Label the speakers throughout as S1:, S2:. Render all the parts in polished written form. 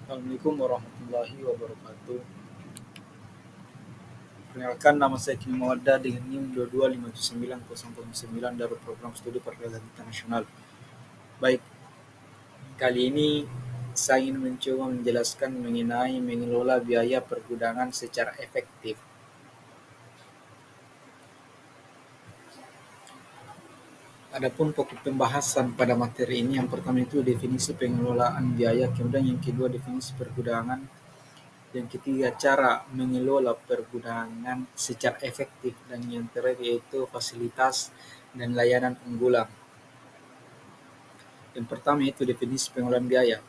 S1: Assalamualaikum warahmatullahi wabarakatuh. Perkenalkan, nama saya Kini Mawadda dengan NIM 225790009 dari program studi perdagangan internasional. Baik, kali ini saya ingin mencoba menjelaskan mengenai mengelola biaya pergudangan secara efektif. Adapun pokok pembahasan pada materi ini, yang pertama itu definisi pengelolaan biaya, kemudian yang kedua definisi pergudangan, yang ketiga cara mengelola pergudangan secara efektif, dan yang terakhir yaitu fasilitas dan layanan unggulan. Yang pertama itu definisi pengelolaan biaya.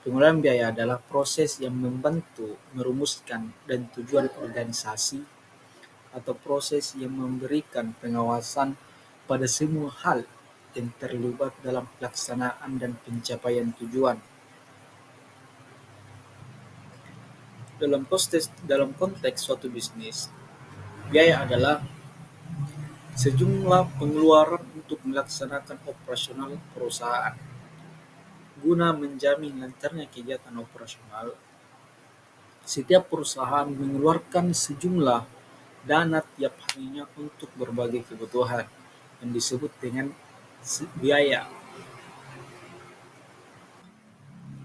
S1: Pengelolaan biaya adalah proses yang membantu merumuskan dan tujuan organisasi atau proses yang memberikan pengawasan pada semua hal yang terlibat dalam pelaksanaan dan pencapaian tujuan. Dalam konteks suatu bisnis, biaya adalah sejumlah pengeluaran untuk melaksanakan operasional perusahaan. Guna menjamin lancarnya kegiatan operasional, setiap perusahaan mengeluarkan sejumlah dana tiap harinya untuk berbagai kebutuhan yang disebut dengan biaya.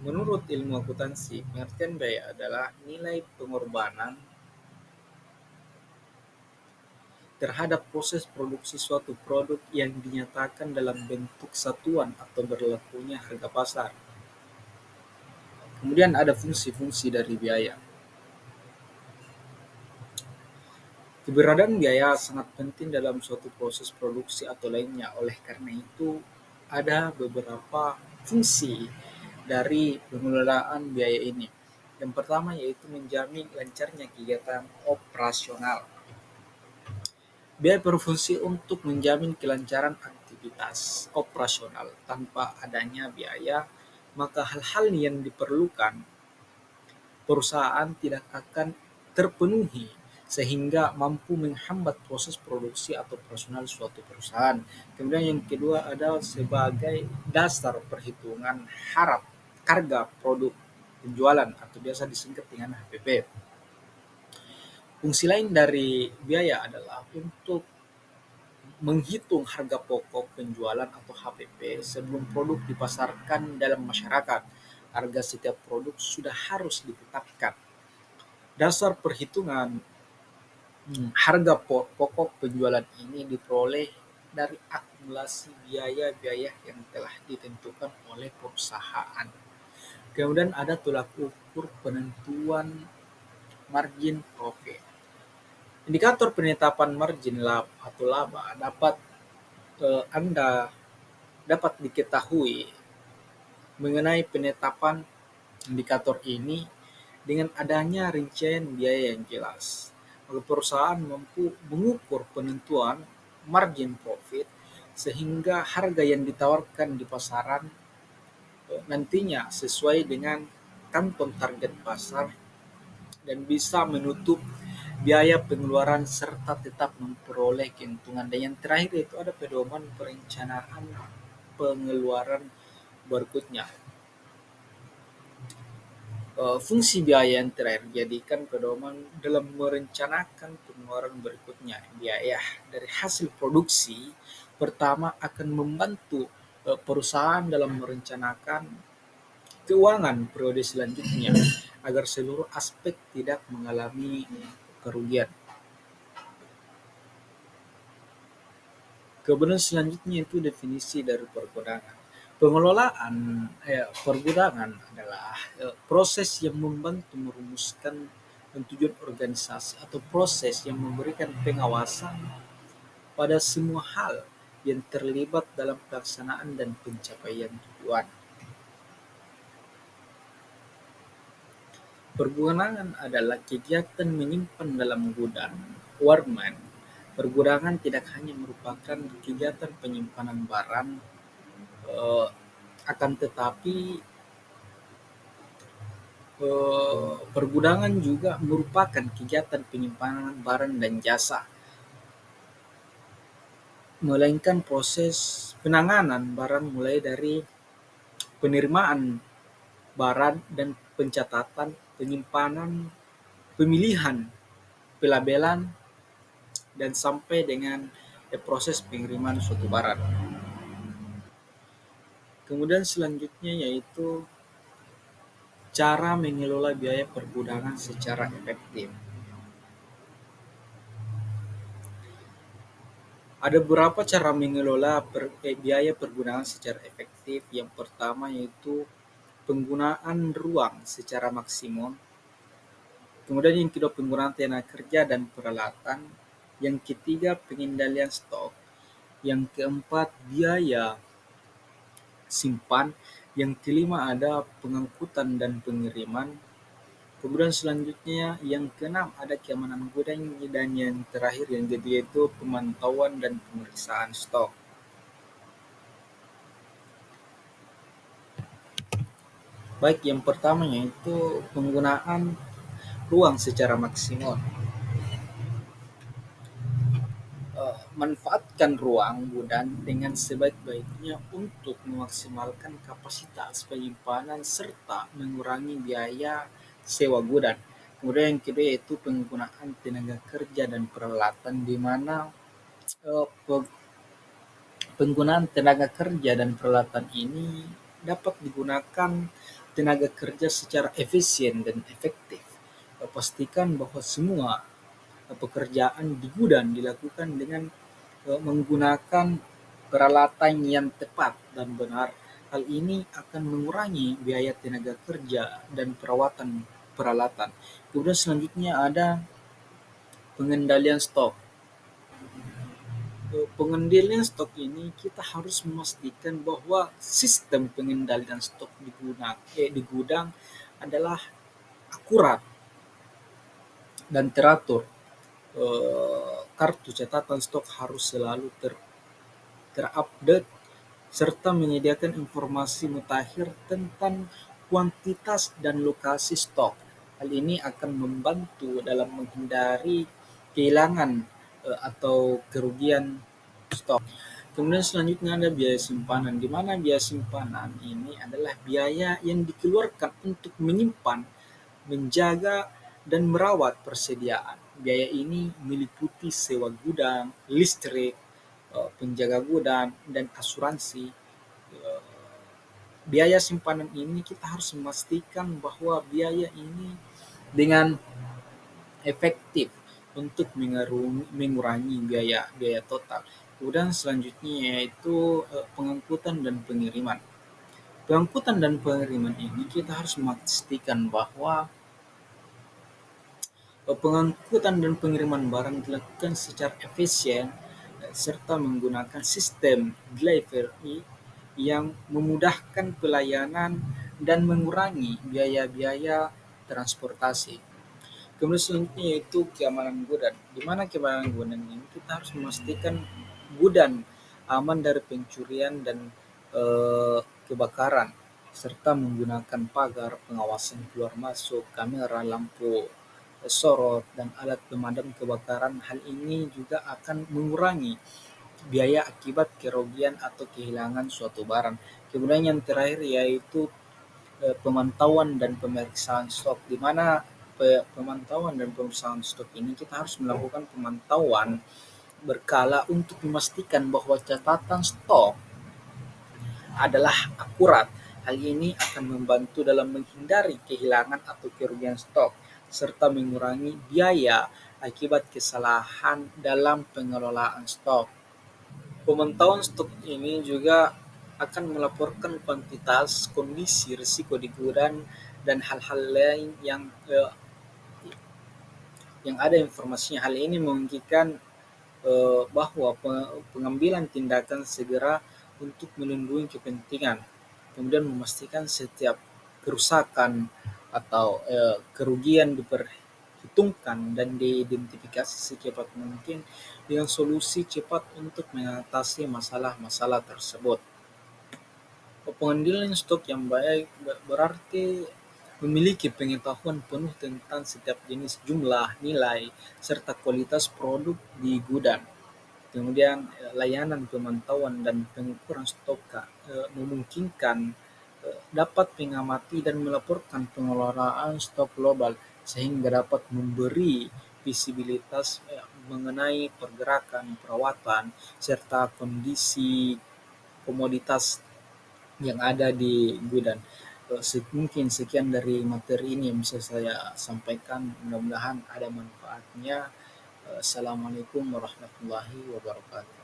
S1: Menurut ilmu akuntansi, pengertian biaya adalah nilai pengorbanan terhadap proses produksi suatu produk yang dinyatakan dalam bentuk satuan atau berlakunya harga pasar. Kemudian ada fungsi-fungsi dari biaya. Keberadaan biaya sangat penting dalam suatu proses produksi atau lainnya. Oleh karena itu, ada beberapa fungsi dari pengelolaan biaya ini. Yang pertama yaitu menjamin lancarnya kegiatan operasional. Biaya berfungsi untuk menjamin kelancaran aktivitas operasional. Tanpa adanya biaya, maka hal-hal yang diperlukan perusahaan tidak akan terpenuhi sehingga mampu menghambat proses produksi atau operasional suatu perusahaan. Kemudian yang kedua adalah sebagai dasar perhitungan harga produk penjualan atau biasa disingkat dengan HPP. Fungsi lain dari biaya adalah untuk menghitung harga pokok penjualan atau HPP sebelum produk dipasarkan dalam masyarakat. Harga setiap produk sudah harus ditetapkan. Dasar perhitungan harga pokok penjualan ini diperoleh dari akumulasi biaya-biaya yang telah ditentukan oleh perusahaan. Kemudian ada tolak ukur penentuan margin profit. Indikator penetapan margin laba dapat Anda dapat diketahui mengenai penetapan indikator ini dengan adanya rincian biaya yang jelas. Lalu perusahaan mampu mengukur penentuan margin profit sehingga harga yang ditawarkan di pasaran nantinya sesuai dengan kantong target pasar dan bisa menutup biaya pengeluaran serta tetap memperoleh keuntungan. Dan yang terakhir itu ada pedoman perencanaan pengeluaran berikutnya. Fungsi biaya yang terakhir jadikan pedoman dalam merencanakan pengeluaran berikutnya. Biaya dari hasil produksi pertama akan membantu perusahaan dalam merencanakan keuangan periode selanjutnya agar seluruh aspek tidak mengalami kerugian. Kemudian selanjutnya itu definisi dari pergudangan. Pengelolaan pergudangan adalah proses yang membantu merumuskan tujuan organisasi atau proses yang memberikan pengawasan pada semua hal yang terlibat dalam pelaksanaan dan pencapaian tujuan. Pergudangan adalah kegiatan menyimpan dalam gudang, warman. Pergudangan tidak hanya merupakan kegiatan penyimpanan barang, akan tetapi pergudangan juga merupakan kegiatan penyimpanan barang dan jasa, melainkan proses penanganan barang mulai dari penerimaan barang dan pencatatan, penyimpanan, pemilihan, pelabelan, dan sampai dengan proses pengiriman suatu barang. Kemudian selanjutnya yaitu cara mengelola biaya pergudangan secara efektif. Ada beberapa cara mengelola biaya pergudangan secara efektif. Yang pertama yaitu penggunaan ruang secara maksimum. Kemudian yang kedua penggunaan tenaga kerja dan peralatan. Yang ketiga pengendalian stok. Yang keempat biaya simpan. Yang kelima ada pengangkutan dan pengiriman. Kemudian selanjutnya yang keenam ada keamanan gudang, dan yang terakhir yang ketiga itu pemantauan dan pemeriksaan stok. Baik, yang pertama yaitu penggunaan ruang secara maksimal. Manfaatkan ruang gudang dengan sebaik-baiknya untuk memaksimalkan kapasitas penyimpanan serta mengurangi biaya sewa gudang. Kemudian yang kedua yaitu penggunaan tenaga kerja dan peralatan, di mana eh, penggunaan tenaga kerja dan peralatan ini dapat digunakan tenaga kerja secara efisien dan efektif. Pastikan bahwa semua pekerjaan di gudang dilakukan dengan menggunakan peralatan yang tepat dan benar. Hal ini akan mengurangi biaya tenaga kerja dan perawatan peralatan. Kemudian selanjutnya ada pengendalian stok. Pengendalian stok ini kita harus memastikan bahwa sistem pengendalian stok di gudang adalah akurat dan teratur. Kartu catatan stok harus selalu terupdate serta menyediakan informasi mutakhir tentang kuantitas dan lokasi stok. Hal ini akan membantu dalam menghindari kehilangan atau kerugian stok. Kemudian selanjutnya ada biaya simpanan, di mana biaya simpanan ini adalah biaya yang dikeluarkan untuk menyimpan, menjaga, dan merawat persediaan. Biaya ini meliputi sewa gudang, listrik, penjaga gudang, dan asuransi. Eh, Biaya simpanan ini kita harus memastikan bahwa biaya ini dengan efektif untuk mengurangi biaya biaya total. Kemudian selanjutnya yaitu pengangkutan dan pengiriman. Pengangkutan dan pengiriman ini kita harus memastikan bahwa pengangkutan dan pengiriman barang dilakukan secara efisien serta menggunakan sistem delivery yang memudahkan pelayanan dan mengurangi biaya-biaya transportasi. Kemudian selanjutnya yaitu keamanan gudang. Di mana keamanan gudang ini kita harus memastikan gudang aman dari pencurian dan eh, kebakaran, serta menggunakan pagar, pengawasan keluar masuk, kamera, lampu sorot, dan alat pemadam kebakaran. Hal ini juga akan mengurangi biaya akibat kerugian atau kehilangan suatu barang. Kemudian yang terakhir yaitu pemantauan dan pemeriksaan stok, di mana pemantauan dan pemeriksaan stok ini kita harus melakukan pemantauan berkala untuk memastikan bahwa catatan stok adalah akurat. Hal ini akan membantu dalam menghindari kehilangan atau kerugian stok serta mengurangi biaya akibat kesalahan dalam pengelolaan stok. Pemantauan stok ini juga akan melaporkan kuantitas, kondisi, risiko di gudang, dan hal-hal lain yang ada informasinya. Hal ini memungkinkan bahwa pengambilan tindakan segera untuk melindungi kepentingan, kemudian memastikan setiap kerusakan atau kerugian diperhitungkan dan diidentifikasi secepat mungkin dengan solusi cepat untuk mengatasi masalah-masalah tersebut. Pengendalian stok yang baik berarti memiliki pengetahuan penuh tentang setiap jenis, jumlah, nilai, serta kualitas produk di gudang. Kemudian layanan pemantauan dan pengukuran stok memungkinkan dapat mengamati dan melaporkan pengelolaan stok global sehingga dapat memberi visibilitas mengenai pergerakan, perawatan, serta kondisi komoditas yang ada di gudang. Mungkin sekian dari materi ini yang bisa saya sampaikan. Mudah-mudahan ada manfaatnya. Assalamualaikum warahmatullahi wabarakatuh.